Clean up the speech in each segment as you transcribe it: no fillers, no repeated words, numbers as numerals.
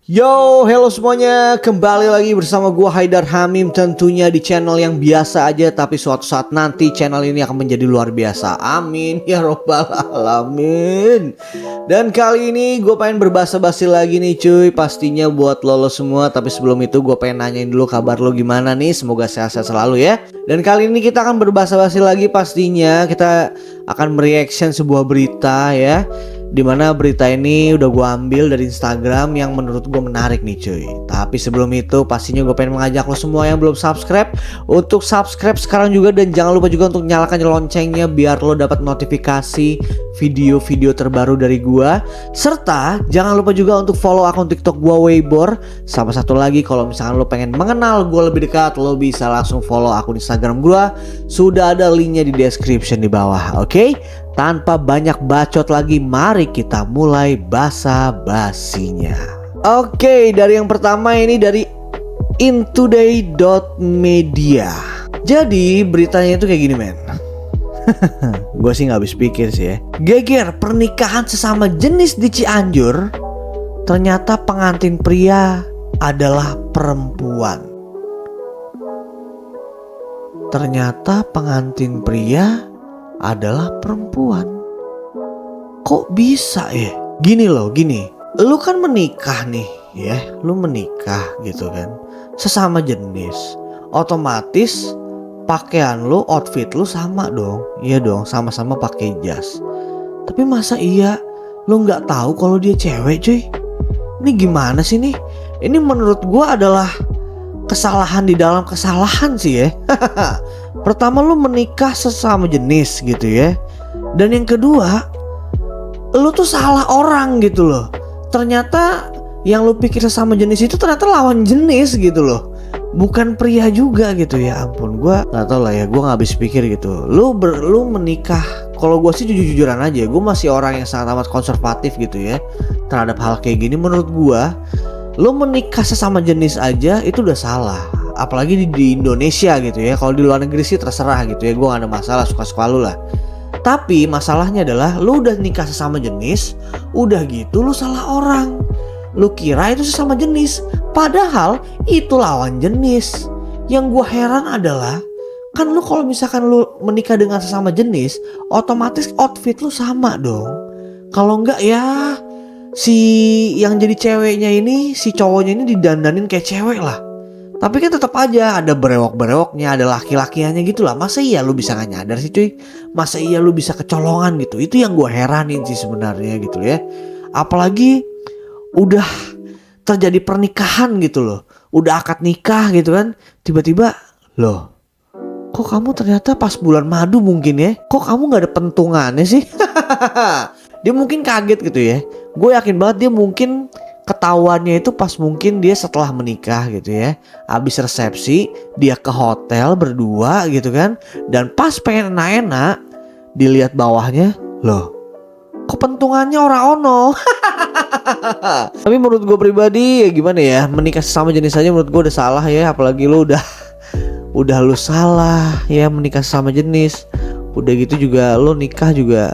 Yo, hello semuanya, kembali lagi bersama gua Haidar Hamim, tentunya di channel yang biasa aja, tapi suatu saat nanti channel ini akan menjadi luar biasa. Amin ya robbal alamin. Dan kali ini gue pengen berbasa-basi lagi nih cuy, pastinya buat lo semua. Tapi sebelum itu gue pengen nanyain dulu kabar lo gimana nih, semoga sehat-sehat selalu ya. Dan kali ini kita akan berbasa-basi lagi, pastinya kita akan mereaction sebuah berita ya, dimana berita ini udah gue ambil dari Instagram yang menurut gue menarik nih cuy. Tapi sebelum itu pastinya gue pengen mengajak lo semua yang belum subscribe untuk subscribe sekarang juga. Dan jangan lupa juga untuk nyalakan loncengnya biar lo dapat notifikasi video-video terbaru dari gue. Serta jangan lupa juga untuk follow akun TikTok gue Weibor. Sama satu lagi, kalau misalkan lo pengen mengenal gue lebih dekat, lo bisa langsung follow akun Instagram gue. Sudah ada linknya di description di bawah. Oke? Tanpa banyak bacot lagi, mari kita mulai basa-basinya. Oke, dari yang pertama ini dari intoday.media. Jadi beritanya itu kayak gini men. Gue sih gak habis pikir sih ya. Geger pernikahan sesama jenis di Cianjur, ternyata pengantin pria adalah perempuan. Ternyata pengantin pria adalah perempuan. Kok bisa ya? Gini loh, gini. Lu kan menikah nih ya, lu menikah gitu kan, sesama jenis. Otomatis pakaian lu, outfit lu sama dong. Iya dong, sama-sama pakai jas. Tapi masa iya lu nggak tahu kalau dia cewek cuy? Ini gimana sih nih? Ini menurut gua adalah kesalahan di dalam kesalahan sih ya. Pertama, lu menikah sesama jenis gitu ya. Dan yang kedua, lu tuh salah orang gitu loh. Ternyata yang lu pikir sesama jenis itu ternyata lawan jenis gitu loh, bukan pria juga gitu ya. Ampun, gue gak tau lah ya, gue gak habis pikir gitu. Lu menikah, kalau gue sih jujur-jujuran aja, gue masih orang yang sangat amat konservatif gitu ya terhadap hal kayak gini. Menurut gue, lu menikah sesama jenis aja itu udah salah. Apalagi di Indonesia gitu ya. Kalau di luar negeri sih terserah gitu ya, gue gak ada masalah, suka-suka lu lah. Tapi masalahnya adalah lu udah nikah sesama jenis, udah gitu lu salah orang. Lu kira itu sesama jenis, padahal itu lawan jenis. Yang gue heran adalah, kan lu kalau misalkan lu menikah dengan sesama jenis, otomatis outfit lu sama dong. Kalau enggak ya si yang jadi ceweknya ini, si cowoknya ini didandanin kayak cewek lah. Tapi kan tetap aja ada berewok-berewoknya, ada laki-lakiannya gitu lah. Masa iya lu bisa gak nyadar sih cuy? Masa iya lu bisa kecolongan gitu? Itu yang gue heranin sih sebenarnya gitu ya. Apalagi udah terjadi pernikahan gitu loh, udah akad nikah gitu kan, tiba-tiba loh, kok kamu ternyata pas bulan madu mungkin ya, kok kamu gak ada pentungannya sih? Dia mungkin kaget gitu ya. Gue yakin banget dia mungkin ketahuannya itu pas mungkin dia setelah menikah gitu ya, habis resepsi dia ke hotel berdua gitu kan, dan pas pengen enak-enak dilihat bawahnya, loh kok pentungannya ora ono. Tapi menurut gue pribadi ya gimana ya, menikah sesama jenis aja menurut gue udah salah ya. Apalagi lu udah lu salah ya menikah sesama jenis, udah gitu juga lu nikah juga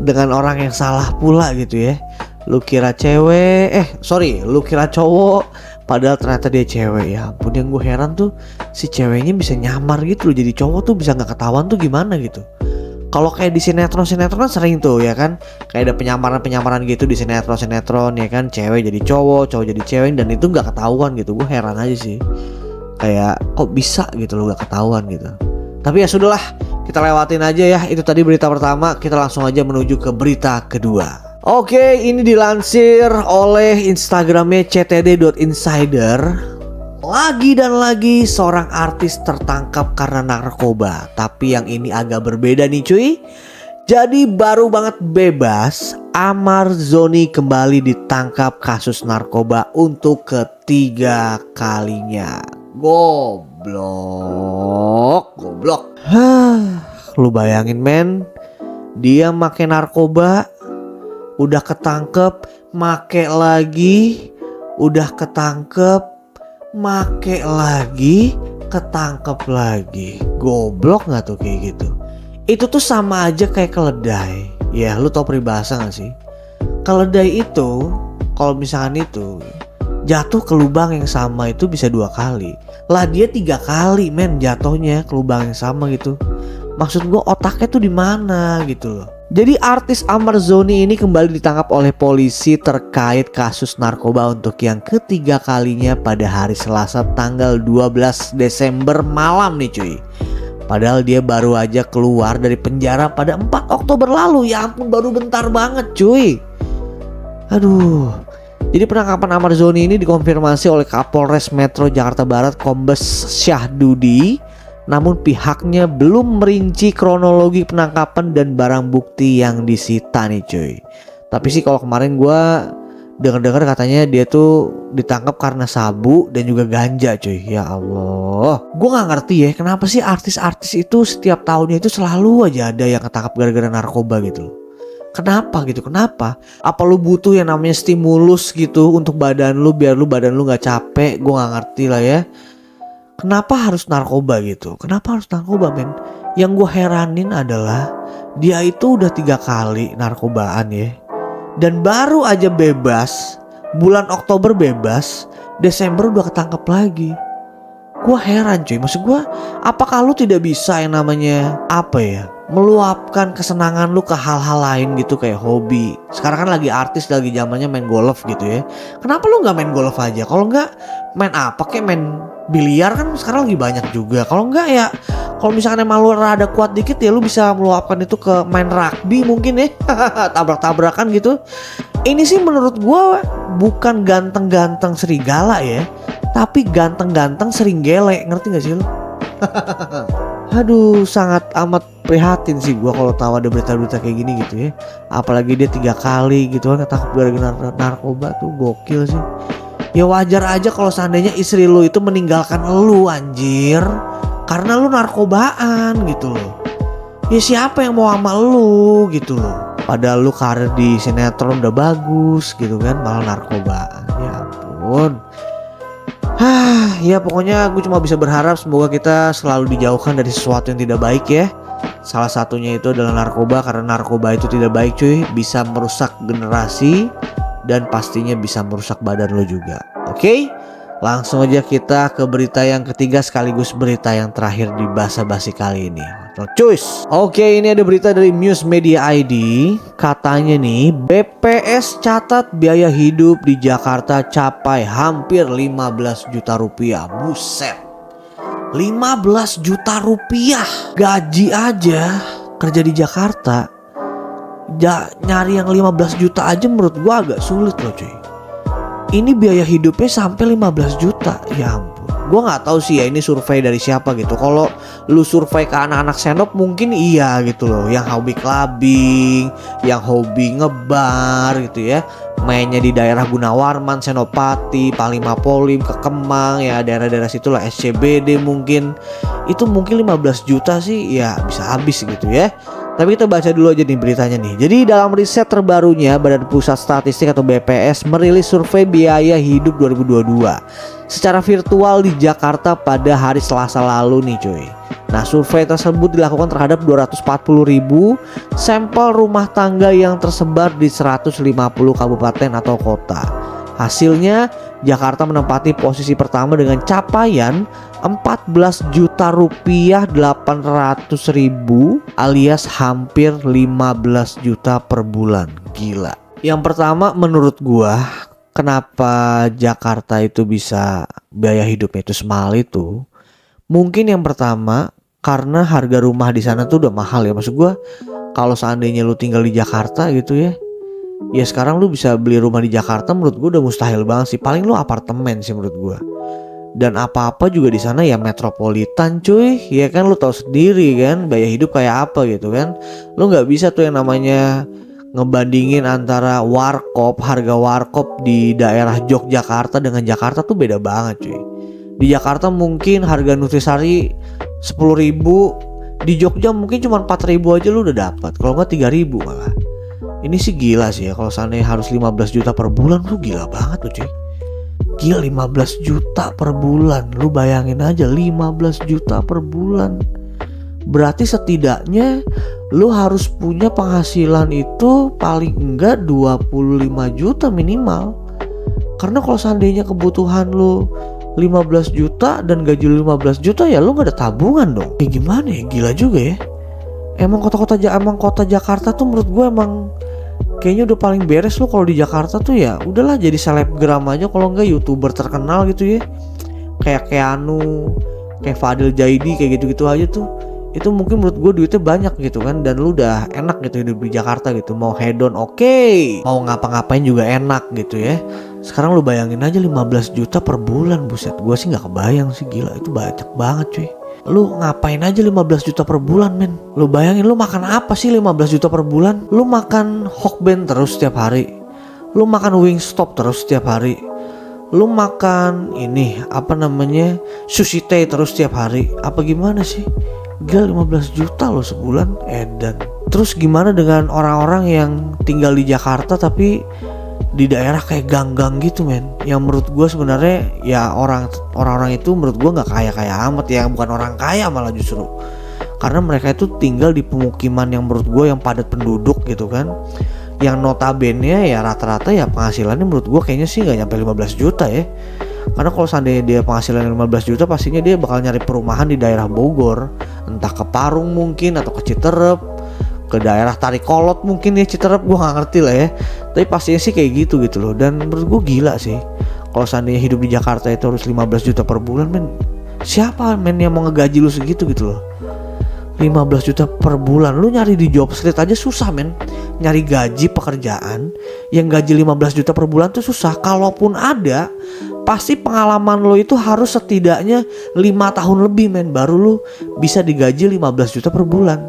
dengan orang yang salah pula gitu ya. Lu kira cewek, lu kira cowok, padahal ternyata dia cewek. Ya ampun, yang gue heran tuh si ceweknya bisa nyamar gitu loh jadi cowok tuh, bisa gak ketahuan tuh gimana gitu. Kalau kayak di sinetron-sinetron sering tuh ya kan, kayak ada penyamaran-penyamaran gitu di sinetron-sinetron ya kan, cewek jadi cowok, cowok jadi cewek, dan itu gak ketahuan gitu. Gue heran aja sih, kayak kok bisa gitu loh gak ketahuan gitu. Tapi ya sudahlah, kita lewatin aja ya. Itu tadi berita pertama, kita langsung aja menuju ke berita kedua. Oke, ini dilansir oleh Instagramnya ctd.insider. Lagi dan lagi seorang artis tertangkap karena narkoba. Tapi yang ini agak berbeda nih cuy. Jadi baru banget bebas, Amar Zoni kembali ditangkap kasus narkoba untuk ketiga kalinya. Goblok. Lu bayangin men, dia make narkoba, udah ketangkep, make lagi, udah ketangkep, make lagi, ketangkep lagi. Goblok gak tuh kayak gitu? Itu tuh sama aja kayak keledai. Ya lu tau peribahasa gak sih? Keledai itu kalau misalkan itu jatuh ke lubang yang sama itu bisa 2 kali. Lah dia 3 kali men jatuhnya ke lubang yang sama gitu. Maksud gue otaknya tuh di mana gitu loh. Jadi artis Amarzoni ini kembali ditangkap oleh polisi terkait kasus narkoba untuk yang ketiga kalinya pada hari Selasa tanggal 12 Desember malam nih cuy. Padahal dia baru aja keluar dari penjara pada 4 Oktober lalu. Ya ampun, baru bentar banget cuy. Aduh. Jadi penangkapan Amarzoni ini dikonfirmasi oleh Kapolres Metro Jakarta Barat Kombes Syahdudi. Namun pihaknya belum merinci kronologi penangkapan dan barang bukti yang disita nih cuy. Tapi sih kalau kemarin gue dengar katanya dia tuh ditangkap karena sabu dan juga ganja cuy. Ya Allah, gue gak ngerti ya kenapa sih artis-artis itu setiap tahunnya itu selalu aja ada yang ketangkap gara-gara narkoba gitu loh. Kenapa gitu? Kenapa? Apa lu butuh yang namanya stimulus gitu untuk badan lu biar badan lu gak capek? Gue gak ngerti lah ya. Kenapa harus narkoba gitu? Kenapa harus narkoba men? Yang gue heranin adalah dia itu udah 3 kali narkobaan ya. Dan baru aja bebas. Bulan Oktober bebas, Desember udah ketangkep lagi. Gue heran cuy. Maksud gue, apakah lu tidak bisa yang namanya meluapkan kesenangan lu ke hal-hal lain gitu kayak hobi. Sekarang kan lagi artis lagi zamannya main golf gitu ya. Kenapa lu nggak main golf aja? Kalau nggak main apa kayak main biliar kan sekarang lagi banyak juga. Kalau nggak ya kalau misalkan emang lu rada kuat dikit ya lu bisa meluapkan itu ke main rugby mungkin ya. Tabrak-tabrakan gitu. Ini sih menurut gua bukan ganteng-ganteng serigala ya, tapi ganteng-ganteng seringgele. Ngerti gak sih lu? Aduh, sangat amat prihatin sih gue kalau tahu ada berita-berita kayak gini gitu ya. Apalagi dia 3 kali gitu kan ketangkap gara-gara narkoba tuh gokil sih. Ya wajar aja kalau seandainya istri lu itu meninggalkan lu anjir karena lu narkobaan gitu loh. Ya siapa yang mau sama lu gitu loh. Padahal lu karir di sinetron udah bagus gitu kan, malah narkobaan. Ya ampun. Ya pokoknya gue cuma bisa berharap semoga kita selalu dijauhkan dari sesuatu yang tidak baik ya. Salah satunya itu adalah narkoba, karena narkoba itu tidak baik cuy. Bisa merusak generasi dan pastinya bisa merusak badan lo juga. Oke? Langsung aja kita ke berita yang ketiga sekaligus berita yang terakhir di basa-basi kali ini. Cus. Oke, ini ada berita dari News Media ID. Katanya nih, BPS catat biaya hidup di Jakarta capai hampir 15 juta rupiah. Buset. 15 juta rupiah. Gaji aja kerja di Jakarta. Nyari yang 15 juta aja menurut gua agak sulit loh cuy. Ini biaya hidupnya sampai 15 juta. Ya ampun. Gue gak tahu sih ya ini survei dari siapa gitu. Kalau lu survei ke anak-anak senop mungkin iya gitu loh. Yang hobi clubbing, yang hobi ngebar gitu ya. Mainnya di daerah Gunawarman, Senopati, Panglima Polim, ke Kemang ya, daerah-daerah situlah, SCBD mungkin. Itu mungkin 15 juta sih ya bisa habis gitu ya. Tapi kita baca dulu aja nih beritanya nih. Jadi dalam riset terbarunya Badan Pusat Statistik atau BPS merilis survei biaya hidup 2022 secara virtual di Jakarta pada hari Selasa lalu nih cuy. Nah, survei tersebut dilakukan terhadap 240.000 sampel rumah tangga yang tersebar di 150 kabupaten atau kota. Hasilnya Jakarta menempati posisi pertama dengan capaian 14 juta rupiah 800 ribu alias hampir 15 juta per bulan. Gila. Yang pertama menurut gua, kenapa Jakarta itu bisa biaya hidupnya itu semahal itu? Mungkin yang pertama karena harga rumah di sana tuh udah mahal ya. Maksud gua kalau seandainya lu tinggal di Jakarta gitu ya, ya sekarang lu bisa beli rumah di Jakarta menurut gue udah mustahil banget sih. Paling lu apartemen sih menurut gue. Dan apa-apa juga di sana ya metropolitan cuy. Ya kan lu tahu sendiri kan biaya hidup kayak apa gitu kan. Lu nggak bisa tuh yang namanya ngebandingin antara warkop, harga warkop di daerah Yogyakarta dengan Jakarta tuh beda banget cuy. Di Jakarta mungkin harga Nutrisari 10.000, di Jogja mungkin cuma 4.000 aja lu udah dapat. Kalau nggak 3.000 malah. Ini sih gila sih ya, kalau seandainya harus 15 juta per bulan tuh gila banget tuh cuy. Gila 15 juta per bulan. Lu bayangin aja 15 juta per bulan. Berarti setidaknya lu harus punya penghasilan itu paling enggak 25 juta minimal. Karena kalau seandainya kebutuhan lu 15 juta dan gaji lu 15 juta ya lu gak ada tabungan dong. Ya gimana ya, gila juga ya. Emang kota Jakarta tuh menurut gue emang kayaknya udah paling beres. Lu kalau di Jakarta tuh ya udahlah jadi selebgram aja, kalau enggak YouTuber terkenal gitu ya. Kayak Keanu, kayak Fadil Jaidi, kayak gitu-gitu aja tuh. Itu mungkin menurut gue duitnya banyak gitu kan, dan lu udah enak gitu hidup di Jakarta gitu. Mau hedon oke, mau ngapa-ngapain juga enak gitu ya. Sekarang lu bayangin aja 15 juta per bulan, buset, gue sih gak kebayang sih, gila itu banyak banget cuy. Lu ngapain aja 15 juta per bulan men? Lu bayangin lu makan apa sih 15 juta per bulan? Lu makan Hokben terus setiap hari, lu makan Wingstop terus setiap hari, lu makan ini apa namanya sushi tei terus setiap hari, apa gimana sih? Gila 15 juta loh sebulan, edan. Terus gimana dengan orang-orang yang tinggal di Jakarta tapi di daerah kayak gang-gang gitu men, yang menurut gue sebenarnya ya orang-orang itu menurut gue nggak kaya-kaya amat ya, bukan orang kaya malah justru, karena mereka itu tinggal di pemukiman yang menurut gue yang padat penduduk gitu kan, yang notabene ya rata-rata ya penghasilannya menurut gue kayaknya sih nggak nyampe 15 juta ya. Karena kalau seandainya dia penghasilan 15 juta pastinya dia bakal nyari perumahan di daerah Bogor, entah ke Parung mungkin atau ke Citerep, ke daerah Tarikolot mungkin ya, Citerep gue nggak ngerti lah ya, tapi pastinya sih kayak gitu loh. Dan menurut gue gila sih kalau seandainya hidup di Jakarta itu harus 15 juta per bulan men. Siapa men yang mau ngegaji lu segitu gitu loh, 15 juta per bulan. Lu nyari di job street aja susah men, nyari gaji pekerjaan yang gaji 15 juta per bulan tuh susah. Kalaupun ada, pasti pengalaman lo itu harus setidaknya 5 tahun lebih men, baru lo bisa digaji 15 juta per bulan.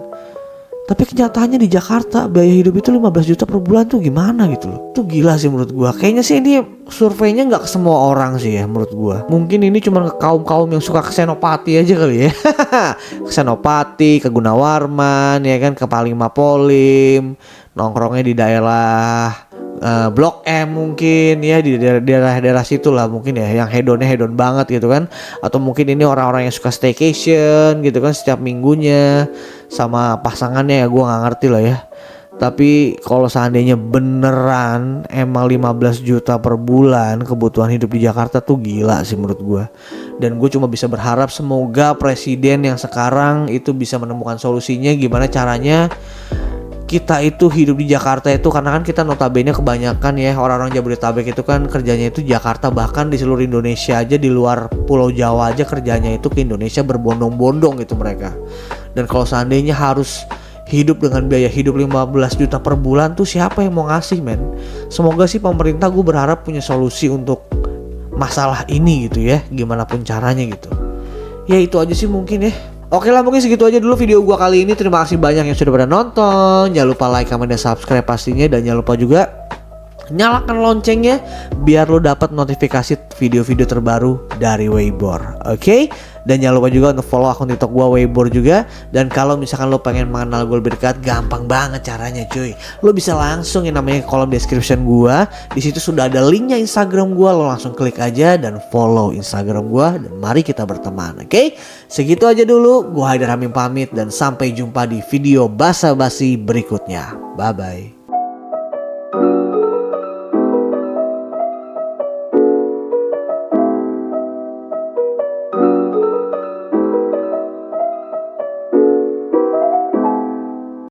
Tapi kenyataannya di Jakarta biaya hidup itu 15 juta per bulan tuh gimana gitu loh. Itu gila sih menurut gua. Kayaknya sih ini surveinya gak ke semua orang sih ya menurut gua. Mungkin ini cuma ke kaum-kaum yang suka ke Senopati aja kali ya. Ke Senopati, ke Gunawarman ya kan, ke Panglima Polim, nongkrongnya di daerah Blok M mungkin ya, di daerah-daerah situ lah mungkin ya, yang hedonnya hedon banget gitu kan. Atau mungkin ini orang-orang yang suka staycation gitu kan setiap minggunya sama pasangannya ya, gue gak ngerti lah ya. Tapi kalau seandainya beneran emang 15 juta per bulan kebutuhan hidup di Jakarta tuh gila sih menurut gue. Dan gue cuma bisa berharap semoga presiden yang sekarang itu bisa menemukan solusinya gimana caranya kita itu hidup di Jakarta itu, karena kan kita notabene kebanyakan ya orang-orang Jabodetabek itu kan kerjanya itu Jakarta, bahkan di seluruh Indonesia aja, di luar Pulau Jawa aja kerjanya itu ke Indonesia berbondong-bondong gitu mereka. Dan kalau seandainya harus hidup dengan biaya hidup 15 juta per bulan tuh siapa yang mau ngasih men? Semoga sih pemerintah, gue berharap punya solusi untuk masalah ini gitu ya, gimana pun caranya gitu. Ya itu aja sih mungkin ya. Oke lah, mungkin segitu aja dulu video gua kali ini. Terima kasih banyak yang sudah pada nonton. Jangan lupa like, comment, dan subscribe pastinya. Dan jangan lupa juga nyalakan loncengnya biar lo dapat notifikasi video-video terbaru dari Weibor. Oke? Dan jangan lupa juga untuk follow akun TikTok gua Weibor juga. Dan kalau misalkan lo pengen mengenal gue lebih dekat, gampang banget caranya cuy. Lo bisa langsung yang namanya kolom description gua. Di situ sudah ada linknya Instagram gua. Lo langsung klik aja dan follow Instagram gua, dan mari kita berteman. Oke? Segitu aja dulu. Gua Haidar Hamim pamit dan sampai jumpa di video basa-basi berikutnya. Bye bye.